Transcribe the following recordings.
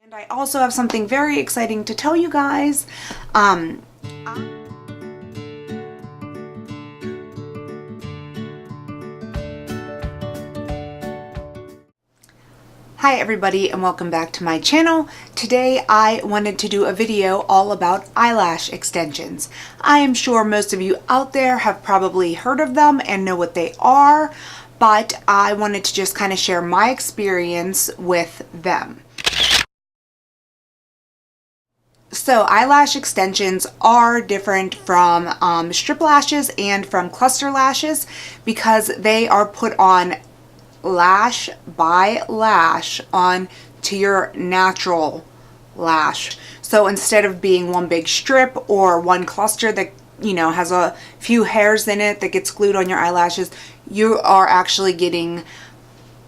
And I also have something very exciting to tell you guys. Hi everybody and welcome back to my channel. Today I wanted to do a video all about eyelash extensions. I am sure most of you out there have probably heard of them and know what they are, but I wanted to just kind of share my experience with them. So eyelash extensions are different from strip lashes and from cluster lashes because they are put on lash by lash on to your natural lash. So instead of being one big strip or one cluster that, you know, has a few hairs in it that gets glued on your eyelashes, you are actually getting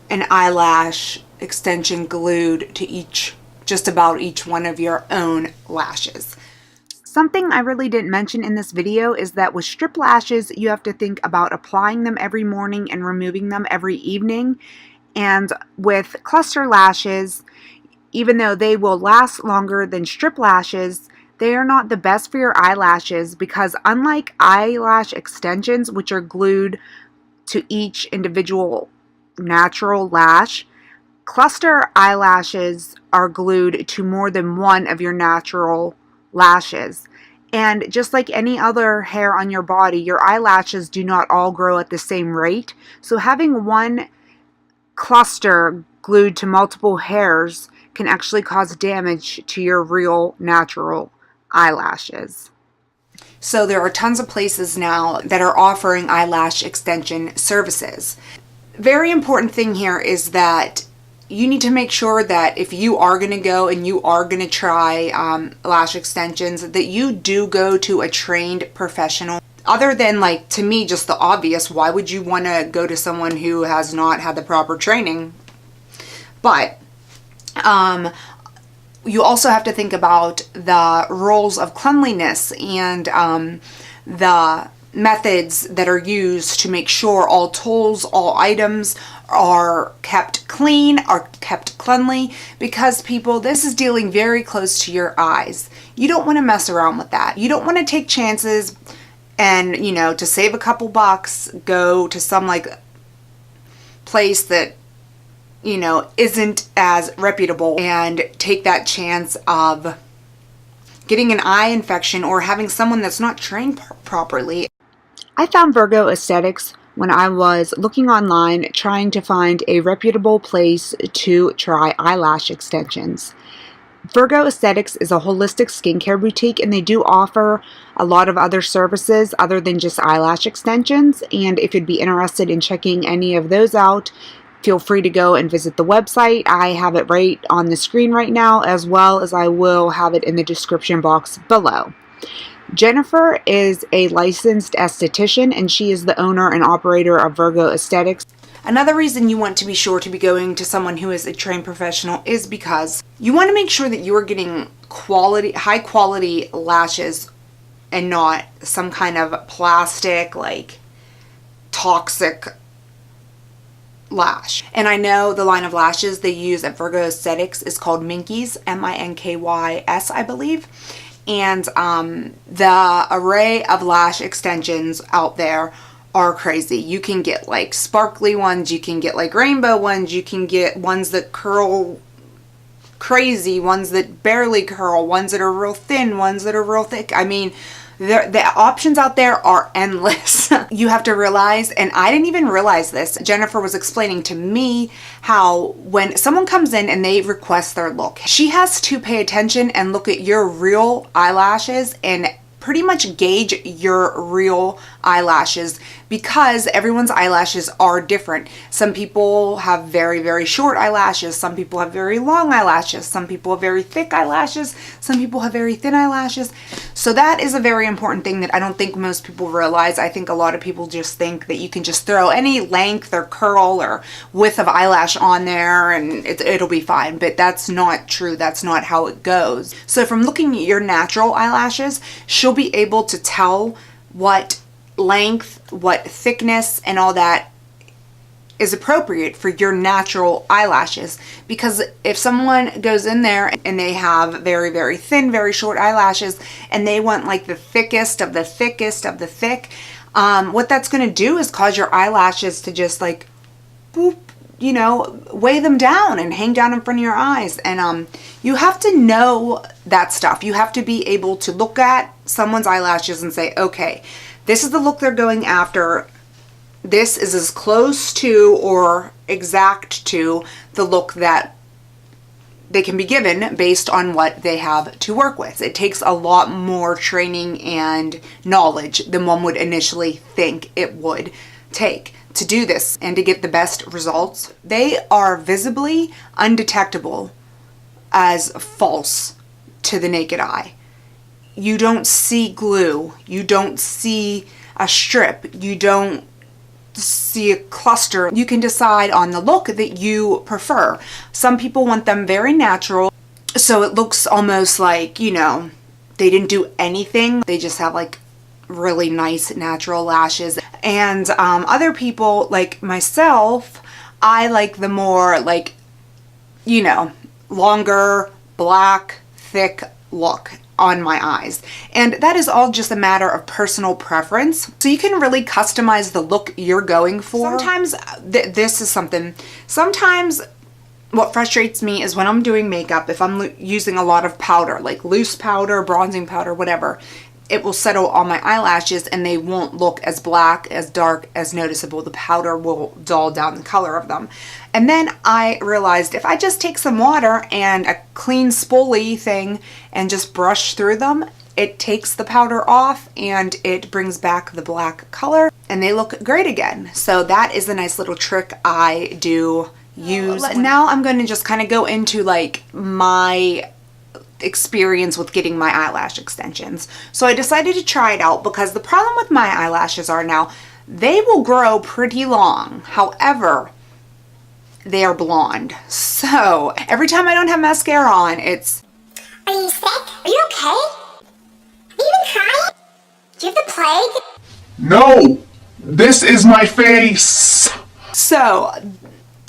an eyelash extension glued to just about each one of your own lashes. Something I really didn't mention in this video is that with strip lashes, you have to think about applying them every morning and removing them every evening. And with cluster lashes, even though they will last longer than strip lashes, they are not the best for your eyelashes because unlike eyelash extensions, which are glued to each individual natural lash, cluster eyelashes are glued to more than one of your natural lashes. And just like any other hair on your body, your eyelashes do not all grow at the same rate. So having one cluster glued to multiple hairs can actually cause damage to your real natural eyelashes. So there are tons of places now that are offering eyelash extension services. Very important thing here is that you need to make sure that if you are going to go and you are going to try lash extensions, that you do go to a trained professional. Other than, like, to me, just the obvious, why would you want to go to someone who has not had the proper training? But you also have to think about the rules of cleanliness and the methods that are used to make sure all tools, all items are kept clean, are kept cleanly, because people, this is dealing very close to your eyes. You don't want to mess around with that. You don't want to take chances and, you know, to save a couple bucks, go to some like place that, you know, isn't as reputable and take that chance of getting an eye infection or having someone that's not trained properly. I found Virgo Aesthetics when I was looking online trying to find a reputable place to try eyelash extensions. Virgo Aesthetics is a holistic skincare boutique and they do offer a lot of other services other than just eyelash extensions, and if you'd be interested in checking any of those out, feel free to go and visit the website. I have it right on the screen right now, as well as I will have it in the description box below. Jennifer is a licensed esthetician and she is the owner and operator of Virgo Aesthetics. Another reason you want to be sure to be going to someone who is a trained professional is because you want to make sure that you are getting quality, high quality lashes and not some kind of plastic, like toxic lash. And I know the line of lashes they use at Virgo Aesthetics is called Minkies, M-I-N-K-Y-S, I believe. And the array of lash extensions out there are crazy. You can get like sparkly ones, you can get like rainbow ones, you can get ones that curl crazy, ones that barely curl, ones that are real thin, ones that are real thick. I mean, the options out there are endless. You have to realize, and I didn't even realize this, Jennifer was explaining to me how when someone comes in and they request their look, she has to pay attention and look at your real eyelashes and pretty much gauge your real eyelashes because everyone's eyelashes are different. Some people have very, very short eyelashes. Some people have very long eyelashes. Some people have very thick eyelashes. Some people have very thin eyelashes. So that is a very important thing that I don't think most people realize. I think a lot of people just think that you can just throw any length or curl or width of eyelash on there and it'll be fine. But that's not true. That's not how it goes. So from looking at your natural eyelashes, she'll be able to tell what length, what thickness, and all that is appropriate for your natural eyelashes. Because if someone goes in there and they have very, very thin, very short eyelashes, and they want like the thickest of the thickest of the thick, what that's going to do is cause your eyelashes to just like boop, you know, weigh them down and hang down in front of your eyes. And you have to know that stuff. You have to be able to look at someone's eyelashes and say, okay, this is the look they're going after. This is as close to or exact to the look that they can be given based on what they have to work with. It takes a lot more training and knowledge than one would initially think it would take to do this and to get the best results. They are visibly undetectable as false to the naked eye. You don't see glue, you don't see a strip, you don't see a cluster. You can decide on the look that you prefer. Some people want them very natural, so it looks almost like, you know, they didn't do anything. They just have like really nice natural lashes. And other people, like myself, I like the more like, you know, longer, black, thick look on my eyes. And that is all just a matter of personal preference. So you can really customize the look you're going for. Sometimes this is something, sometimes what frustrates me is when I'm doing makeup, if I'm using a lot of powder, like loose powder, bronzing powder, whatever, it will settle on my eyelashes and they won't look as black, as dark, as noticeable. The powder will dull down the color of them. And then I realized if I just take some water and a clean spoolie thing and just brush through them, it takes the powder off and it brings back the black color and they look great again. So that is a nice little trick I do use. Now I'm going to just kind of go into like my experience with getting my eyelash extensions. So I decided to try it out because the problem with my eyelashes are now they will grow pretty long. However, they are blonde. So every time I don't have mascara on, it's, are you sick? Are you okay? Are you even crying? Do you have the plague? No! This is my face! so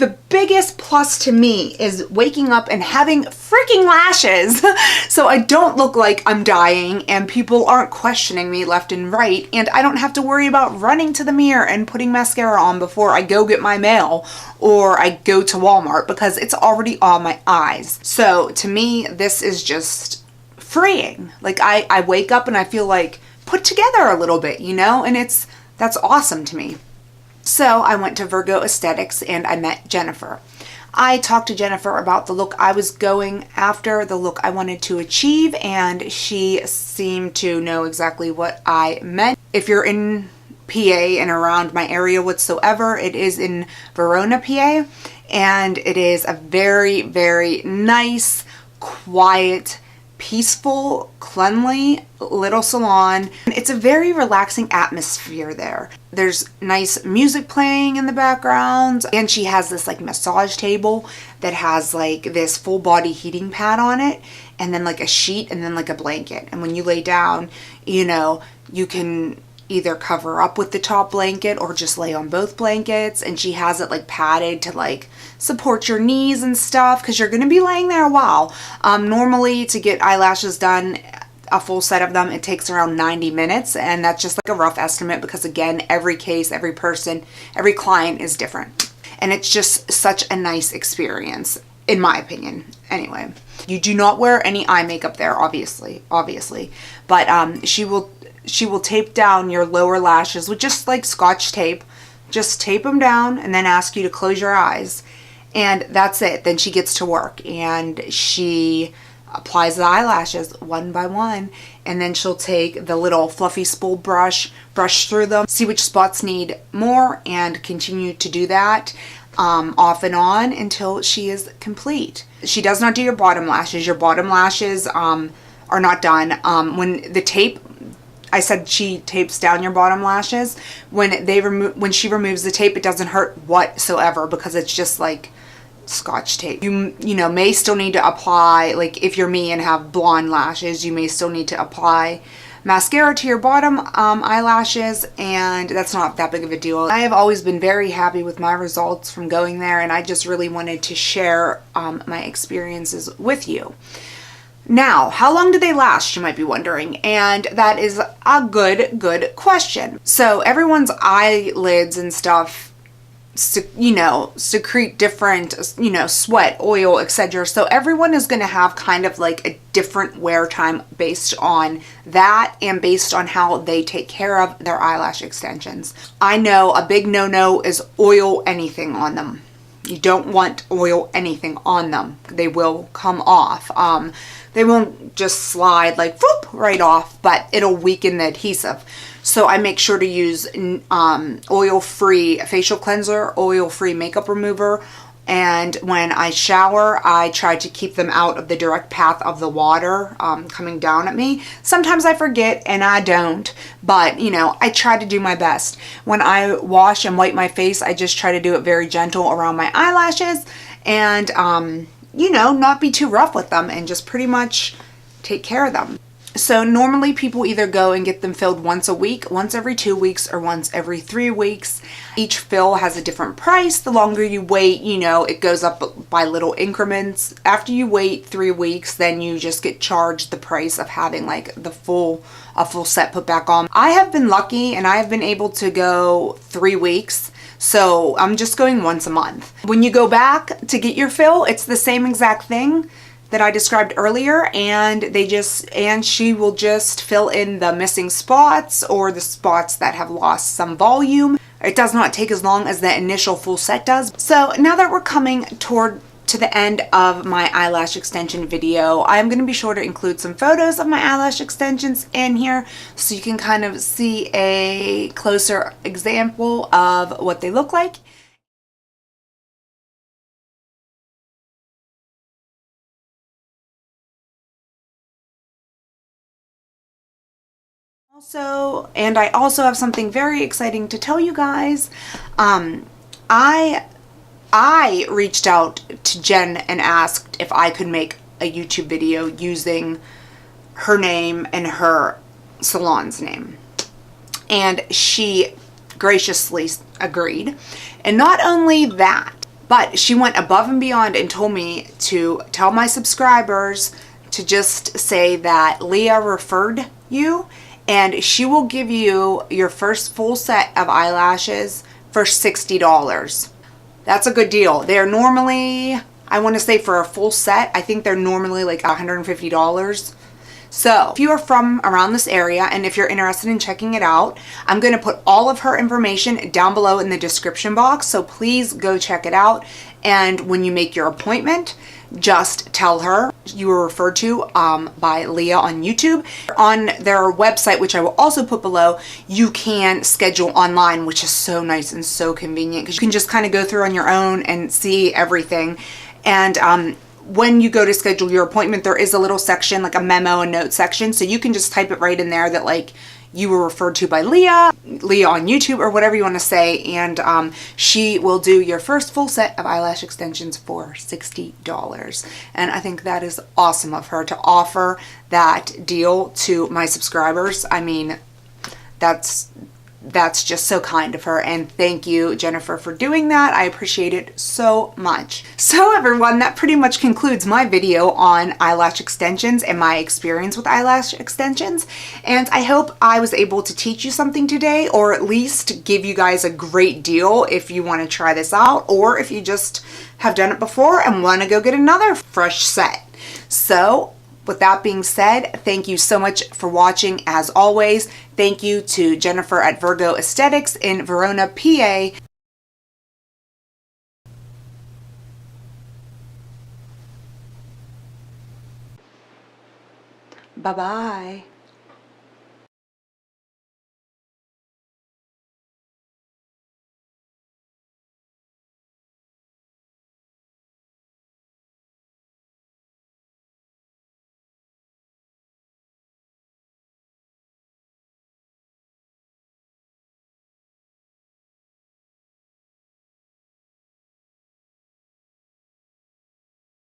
the biggest plus to me is waking up and having freaking lashes so I don't look like I'm dying and people aren't questioning me left and right, and I don't have to worry about running to the mirror and putting mascara on before I go get my mail or I go to Walmart because it's already on my eyes. So to me, this is just freeing. Like I wake up and I feel like put together a little bit, you know, and that's awesome to me. So I went to Virgo Aesthetics and I met Jennifer. I talked to Jennifer about the look I was going after, the look I wanted to achieve, and she seemed to know exactly what I meant. If you're in PA and around my area whatsoever, it is in Verona, PA, and it is a very, very nice, quiet, peaceful, cleanly little salon. It's a very relaxing atmosphere there. There's nice music playing in the background, and she has this like massage table that has like this full body heating pad on it, and then like a sheet, and then like a blanket. And when you lay down, you know, you can either cover up with the top blanket or just lay on both blankets, and she has it like padded to like support your knees and stuff because you're going to be laying there a while. Normally to get eyelashes done, a full set of them, it takes around 90 minutes, and that's just like a rough estimate because again, every case, every person, every client is different, and it's just such a nice experience in my opinion. Anyway, you do not wear any eye makeup there, obviously, but she will tape down your lower lashes with just like Scotch tape. Just tape them down and then ask you to close your eyes, and that's it. Then she gets to work and she applies the eyelashes one by one, and then she'll take the little fluffy spool brush through them, see which spots need more, and continue to do that off and on until she is complete. She does not do your bottom lashes. Your bottom lashes are not done. When the tape, I said she tapes down your bottom lashes. When she removes the tape, it doesn't hurt whatsoever because it's just like Scotch tape. You know, may still need to apply, like if you're me and have blonde lashes, you may still need to apply mascara to your bottom eyelashes, and that's not that big of a deal. I have always been very happy with my results from going there, and I just really wanted to share my experiences with you. Now, how long do they last, you might be wondering, and that is a good question. So everyone's eyelids and stuff, you know, secrete different, you know, sweat, oil, etc. So everyone is going to have kind of like a different wear time based on that and based on how they take care of their eyelash extensions. I know a big no-no is oil anything on them. You don't want oil anything on them. They will come off. They won't just slide like whoop right off, but it'll weaken the adhesive. So I make sure to use oil-free facial cleanser, oil-free makeup remover, and when I shower, I try to keep them out of the direct path of the water coming down at me. Sometimes I forget and I don't, but you know, I try to do my best. When I wash and wipe my face, I just try to do it very gentle around my eyelashes and, you know, not be too rough with them and just pretty much take care of them. So normally people either go and get them filled once a week, once every 2 weeks, or once every 3 weeks. Each fill has a different price. The longer you wait, you know, it goes up by little increments. After you wait 3 weeks, then you just get charged the price of having like a full set put back on. I have been lucky and I have been able to go 3 weeks. So I'm just going once a month. When you go back to get your fill, it's the same exact thing that I described earlier, and she will just fill in the missing spots or the spots that have lost some volume. It does not take as long as the initial full set does. So now that we're coming to the end of my eyelash extension video, I'm going to be sure to include some photos of my eyelash extensions in here so you can kind of see a closer example of what they look like. I also have something very exciting to tell you guys. I reached out to Jen and asked if I could make a YouTube video using her name and her salon's name. And she graciously agreed. And not only that, but she went above and beyond and told me to tell my subscribers to just say that Leah referred you, and she will give you your first full set of eyelashes for $60. That's a good deal. They're normally, I want to say for a full set, I think they're normally like $150. So if you are from around this area and if you're interested in checking it out, I'm going to put all of her information down below in the description box. So please go check it out. And when you make your appointment, just tell her you were referred to by Leah on YouTube. On their website, which I will also put below, you can schedule online, which is so nice and so convenient because you can just kind of go through on your own and see everything. And when you go to schedule your appointment, there is a little section, like a memo and note section, so you can just type it right in there that like you were referred to by Leah on YouTube or whatever you want to say, and she will do your first full set of eyelash extensions for $60. And I think that is awesome of her to offer that deal to my subscribers. I mean, that's just so kind of her, and thank you, Jennifer, for doing that. I appreciate it so much. So everyone, that pretty much concludes my video on eyelash extensions and my experience with eyelash extensions, and I hope I was able to teach you something today, or at least give you guys a great deal if you want to try this out, or if you just have done it before and want to go get another fresh set. So with that being said, thank you so much for watching. As always, thank you to Jennifer at Virgo Aesthetics in Verona, PA. Bye-bye.